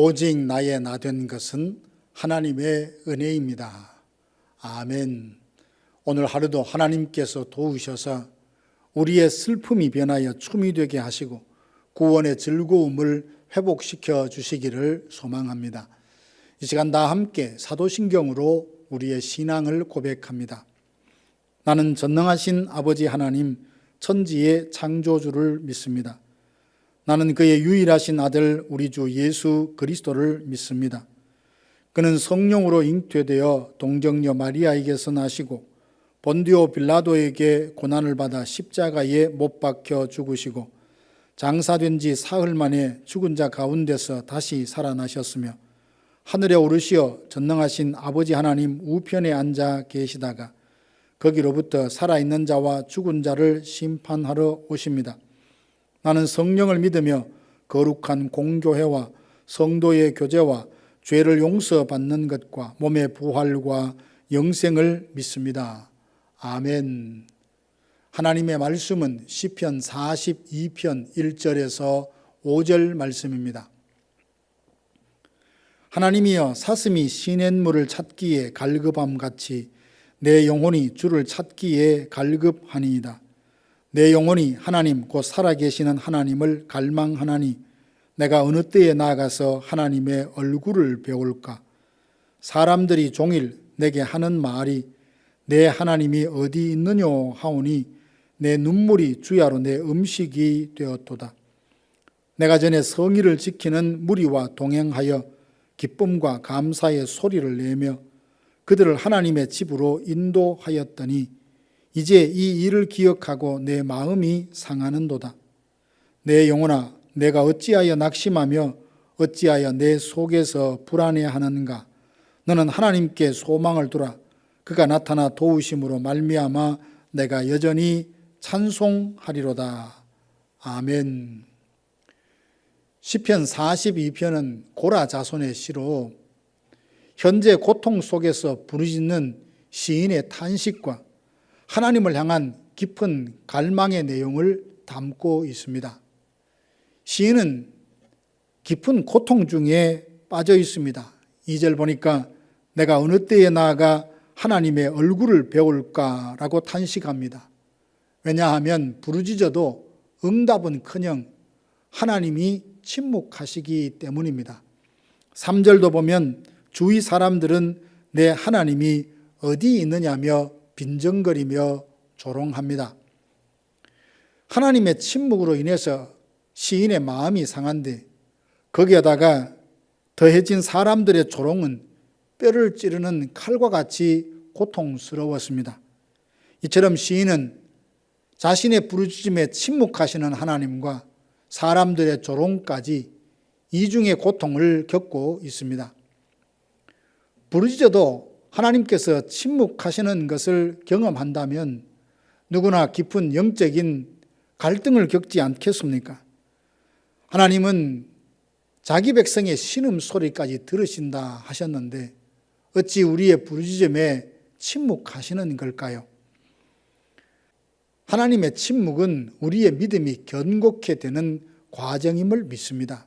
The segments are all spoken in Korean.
오직 나의 나 된 것은 하나님의 은혜입니다. 아멘. 오늘 하루도 하나님께서 도우셔서 우리의 슬픔이 변하여 춤이 되게 하시고 구원의 즐거움을 회복시켜 주시기를 소망합니다. 이 시간 다 함께 사도신경으로 우리의 신앙을 고백합니다. 나는 전능하신 아버지 하나님 천지의 창조주를 믿습니다. 나는 그의 유일하신 아들 우리 주 예수 그리스도를 믿습니다. 그는 성령으로 잉태되어 동정녀 마리아에게서 나시고 본디오 빌라도에게 고난을 받아 십자가에 못 박혀 죽으시고 장사된 지 사흘 만에 죽은 자 가운데서 다시 살아나셨으며 하늘에 오르시어 전능하신 아버지 하나님 우편에 앉아 계시다가 거기로부터 살아있는 자와 죽은 자를 심판하러 오십니다. 나는 성령을 믿으며 거룩한 공교회와 성도의 교제와 죄를 용서받는 것과 몸의 부활과 영생을 믿습니다. 아멘. 하나님의 말씀은 시편 42편 1절에서 5절 말씀입니다. 하나님이여 사슴이 시냇물을 찾기에 갈급함같이 내 영혼이 주를 찾기에 갈급하니이다. 내 영혼이 하나님 곧 살아계시는 하나님을 갈망하나니 내가 어느 때에 나아가서 하나님의 얼굴을 배울까? 사람들이 종일 내게 하는 말이 내 하나님이 어디 있느뇨 하오니 내 눈물이 주야로 내 음식이 되었도다. 내가 전에 성의를 지키는 무리와 동행하여 기쁨과 감사의 소리를 내며 그들을 하나님의 집으로 인도하였더니 이제 이 일을 기억하고 내 마음이 상하는도다. 내 영혼아 내가 어찌하여 낙심하며 어찌하여 내 속에서 불안해하는가? 너는 하나님께 소망을 두라. 그가 나타나 도우심으로 말미암아 내가 여전히 찬송하리로다. 아멘. 시편 42편은 고라 자손의 시로 현재 고통 속에서 부르짖는 시인의 탄식과 하나님을 향한 깊은 갈망의 내용을 담고 있습니다. 시인은 깊은 고통 중에 빠져 있습니다. 2절 보니까 내가 어느 때에 나아가 하나님의 얼굴을 배울까라고 탄식합니다. 왜냐하면 부르짖어도 응답은커녕 하나님이 침묵하시기 때문입니다. 3절도 보면 주위 사람들은 내 하나님이 어디 있느냐며 빈정거리며 조롱합니다. 하나님의 침묵으로 인해서 시인의 마음이 상한데 거기에다가 더해진 사람들의 조롱은 뼈를 찌르는 칼과 같이 고통스러웠습니다. 이처럼 시인은 자신의 부르짖음에 침묵하시는 하나님과 사람들의 조롱까지 이중의 고통을 겪고 있습니다. 부르짖어도 하나님께서 침묵하시는 것을 경험한다면 누구나 깊은 영적인 갈등을 겪지 않겠습니까? 하나님은 자기 백성의 신음소리까지 들으신다 하셨는데 어찌 우리의 부르짖음에 침묵하시는 걸까요? 하나님의 침묵은 우리의 믿음이 견고케 되는 과정임을 믿습니다.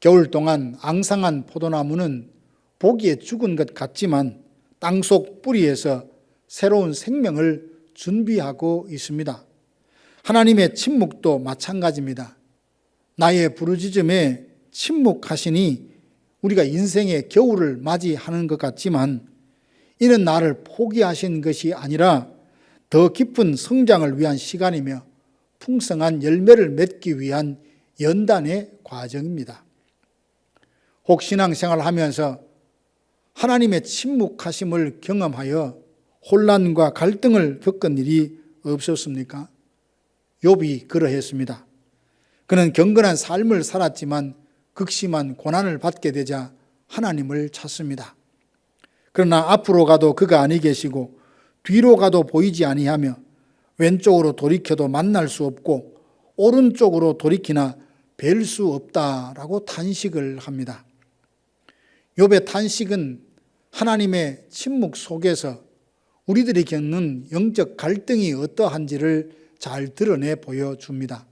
겨울 동안 앙상한 포도나무는 보기에 죽은 것 같지만 땅속 뿌리에서 새로운 생명을 준비하고 있습니다. 하나님의 침묵도 마찬가지입니다. 나의 부르짖음에 침묵하시니 우리가 인생의 겨울을 맞이하는 것 같지만 이는 나를 포기하신 것이 아니라 더 깊은 성장을 위한 시간이며 풍성한 열매를 맺기 위한 연단의 과정입니다. 혹 신앙생활을 하면서 하나님의 침묵하심을 경험하여 혼란과 갈등을 겪은 일이 없었습니까? 욥이 그러했습니다. 그는 경건한 삶을 살았지만 극심한 고난을 받게 되자 하나님을 찾습니다. 그러나 앞으로 가도 그가 아니 계시고 뒤로 가도 보이지 아니하며 왼쪽으로 돌이켜도 만날 수 없고 오른쪽으로 돌이키나 뵐 수 없다라고 탄식을 합니다. 욥의 탄식은 하나님의 침묵 속에서 우리들이 겪는 영적 갈등이 어떠한지를 잘 드러내 보여줍니다.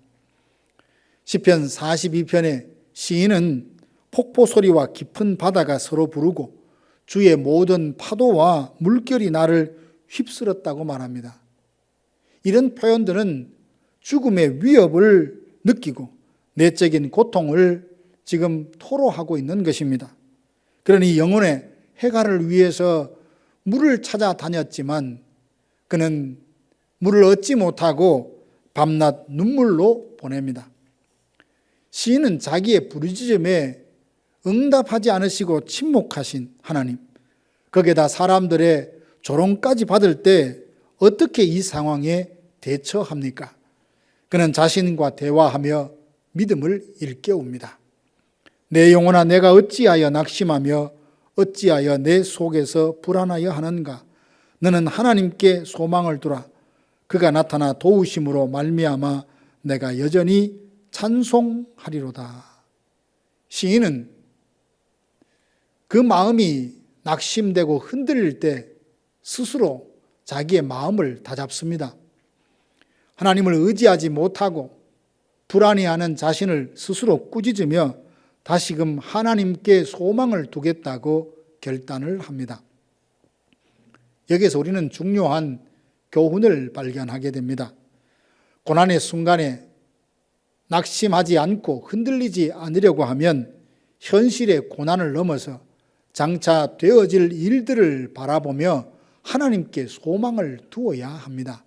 시편 42편의 시인은 폭포 소리와 깊은 바다가 서로 부르고 주의 모든 파도와 물결이 나를 휩쓸었다고 말합니다. 이런 표현들은 죽음의 위협을 느끼고 내적인 고통을 지금 토로하고 있는 것입니다. 그러니 영혼의 해가를 위해서 물을 찾아다녔지만 그는 물을 얻지 못하고 밤낮 눈물로 보냅니다. 시인은 자기의 부르짖음에 응답하지 않으시고 침묵하신 하나님, 거기에다 사람들의 조롱까지 받을 때 어떻게 이 상황에 대처합니까? 그는 자신과 대화하며 믿음을 일깨웁니다. 내 영혼아, 내가 어찌하여 낙심하며 어찌하여 내 속에서 불안하여 하는가? 너는 하나님께 소망을 두라. 그가 나타나 도우심으로 말미암아 내가 여전히 찬송하리로다. 시인은 그 마음이 낙심되고 흔들릴 때 스스로 자기의 마음을 다잡습니다. 하나님을 의지하지 못하고 불안해하는 자신을 스스로 꾸짖으며 다시금 하나님께 소망을 두겠다고 결단을 합니다. 여기서 우리는 중요한 교훈을 발견하게 됩니다. 고난의 순간에 낙심하지 않고 흔들리지 않으려고 하면 현실의 고난을 넘어서 장차 되어질 일들을 바라보며 하나님께 소망을 두어야 합니다.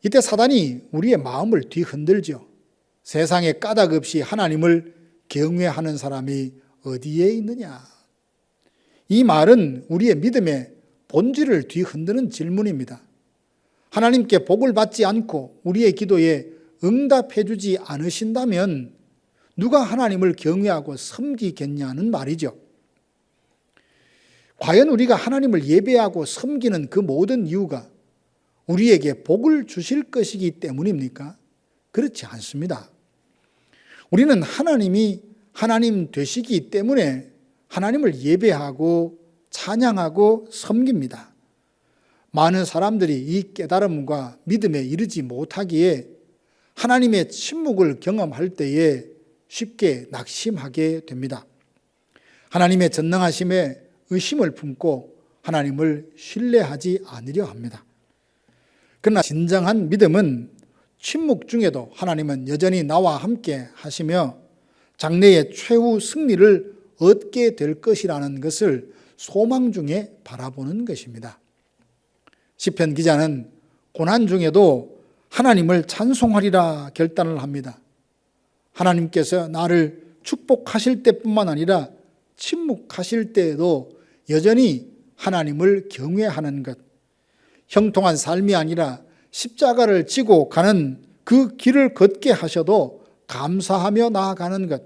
이때 사단이 우리의 마음을 뒤흔들죠. 세상에 까닭 없이 하나님을 경외하는 사람이 어디에 있느냐? 이 말은 우리의 믿음의 본질을 뒤흔드는 질문입니다. 하나님께 복을 받지 않고 우리의 기도에 응답해 주지 않으신다면 누가 하나님을 경외하고 섬기겠냐는 말이죠. 과연 우리가 하나님을 예배하고 섬기는 그 모든 이유가 우리에게 복을 주실 것이기 때문입니까? 그렇지 않습니다. 우리는 하나님이 하나님 되시기 때문에 하나님을 예배하고 찬양하고 섬깁니다. 많은 사람들이 이 깨달음과 믿음에 이르지 못하기에 하나님의 침묵을 경험할 때에 쉽게 낙심하게 됩니다. 하나님의 전능하심에 의심을 품고 하나님을 신뢰하지 않으려 합니다. 그러나 진정한 믿음은 침묵 중에도 하나님은 여전히 나와 함께 하시며 장래의 최후 승리를 얻게 될 것이라는 것을 소망 중에 바라보는 것입니다. 시편 기자는 고난 중에도 하나님을 찬송하리라 결단을 합니다. 하나님께서 나를 축복하실 때뿐만 아니라 침묵하실 때에도 여전히 하나님을 경외하는 것, 형통한 삶이 아니라 십자가를 지고 가는 그 길을 걷게 하셔도 감사하며 나아가는 것,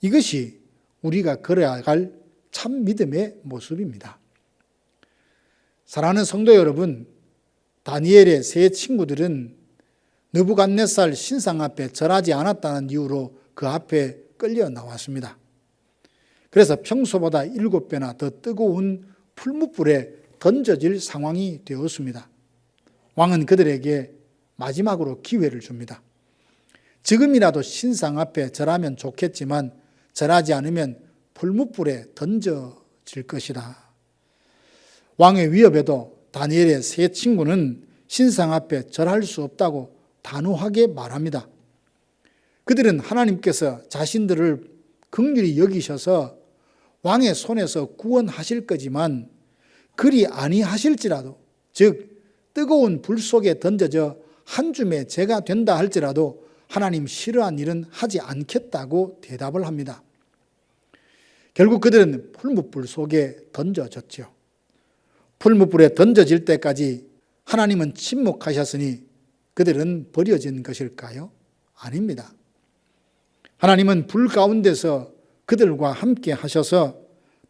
이것이 우리가 걸어야 할 참 믿음의 모습입니다. 사랑하는 성도 여러분, 다니엘의 세 친구들은 느부갓네살 신상 앞에 절하지 않았다는 이유로 그 앞에 끌려 나왔습니다. 그래서 평소보다 7배나 더 뜨거운 풀무불에 던져질 상황이 되었습니다. 왕은 그들에게 마지막으로 기회를 줍니다. 지금이라도 신상 앞에 절하면 좋겠지만 절하지 않으면 풀무불에 던져질 것이다. 왕의 위협에도 다니엘의 세 친구는 신상 앞에 절할 수 없다고 단호하게 말합니다. 그들은 하나님께서 자신들을 긍휼히 여기셔서 왕의 손에서 구원하실 거지만 그리 아니하실지라도, 즉 뜨거운 불 속에 던져져 한 줌의 재가 된다 할지라도 하나님 싫어한 일은 하지 않겠다고 대답을 합니다. 결국 그들은 풀무불 속에 던져졌죠. 풀무불에 던져질 때까지 하나님은 침묵하셨으니 그들은 버려진 것일까요? 아닙니다. 하나님은 불 가운데서 그들과 함께 하셔서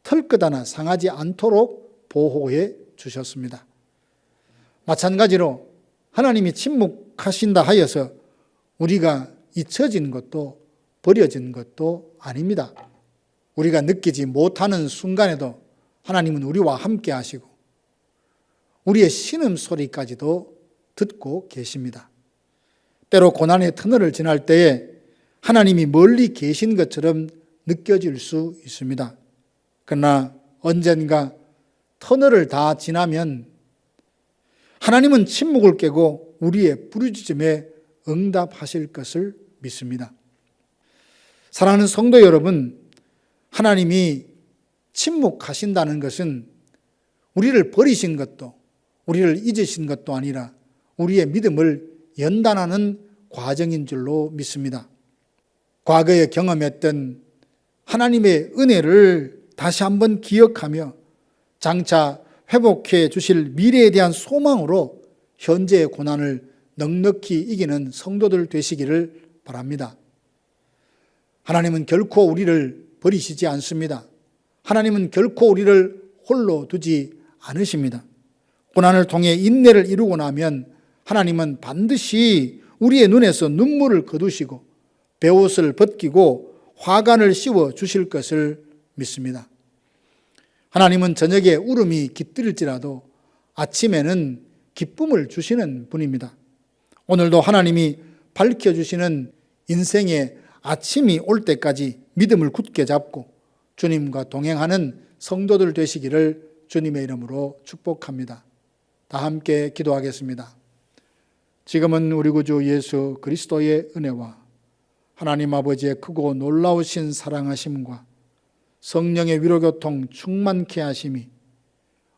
털끝 하나 상하지 않도록 보호해 주셨습니다. 마찬가지로 하나님이 침묵하신다 하여서 우리가 잊혀진 것도 버려진 것도 아닙니다. 우리가 느끼지 못하는 순간에도 하나님은 우리와 함께 하시고 우리의 신음소리까지도 듣고 계십니다. 때로 고난의 터널을 지날 때에 하나님이 멀리 계신 것처럼 느껴질 수 있습니다. 그러나 언젠가 터널을 다 지나면 하나님은 침묵을 깨고 우리의 부르짖음에 응답하실 것을 믿습니다. 사랑하는 성도 여러분, 하나님이 침묵하신다는 것은 우리를 버리신 것도 우리를 잊으신 것도 아니라 우리의 믿음을 연단하는 과정인 줄로 믿습니다. 과거에 경험했던 하나님의 은혜를 다시 한번 기억하며 장차 회복해 주실 미래에 대한 소망으로 현재의 고난을 넉넉히 이기는 성도들 되시기를 바랍니다. 하나님은 결코 우리를 버리시지 않습니다. 하나님은 결코 우리를 홀로 두지 않으십니다. 고난을 통해 인내를 이루고 나면 하나님은 반드시 우리의 눈에서 눈물을 거두시고 베옷을 벗기고 화관을 씌워 주실 것을 믿습니다. 하나님은 저녁에 울음이 깃들일지라도 아침에는 기쁨을 주시는 분입니다. 오늘도 하나님이 밝혀주시는 인생의 아침이 올 때까지 믿음을 굳게 잡고 주님과 동행하는 성도들 되시기를 주님의 이름으로 축복합니다. 다 함께 기도하겠습니다. 지금은 우리 구주 예수 그리스도의 은혜와 하나님 아버지의 크고 놀라우신 사랑하심과 성령의 위로교통 충만케 하심이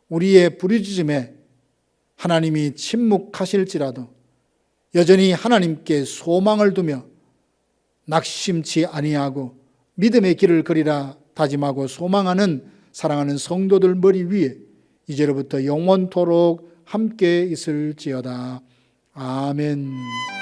우리의 부르짖음에 하나님이 침묵하실지라도 여전히 하나님께 소망을 두며 낙심치 아니하고 믿음의 길을 걸으라 다짐하고 소망하는 사랑하는 성도들 머리 위에 이제로부터 영원토록 함께 있을지어다. 아멘.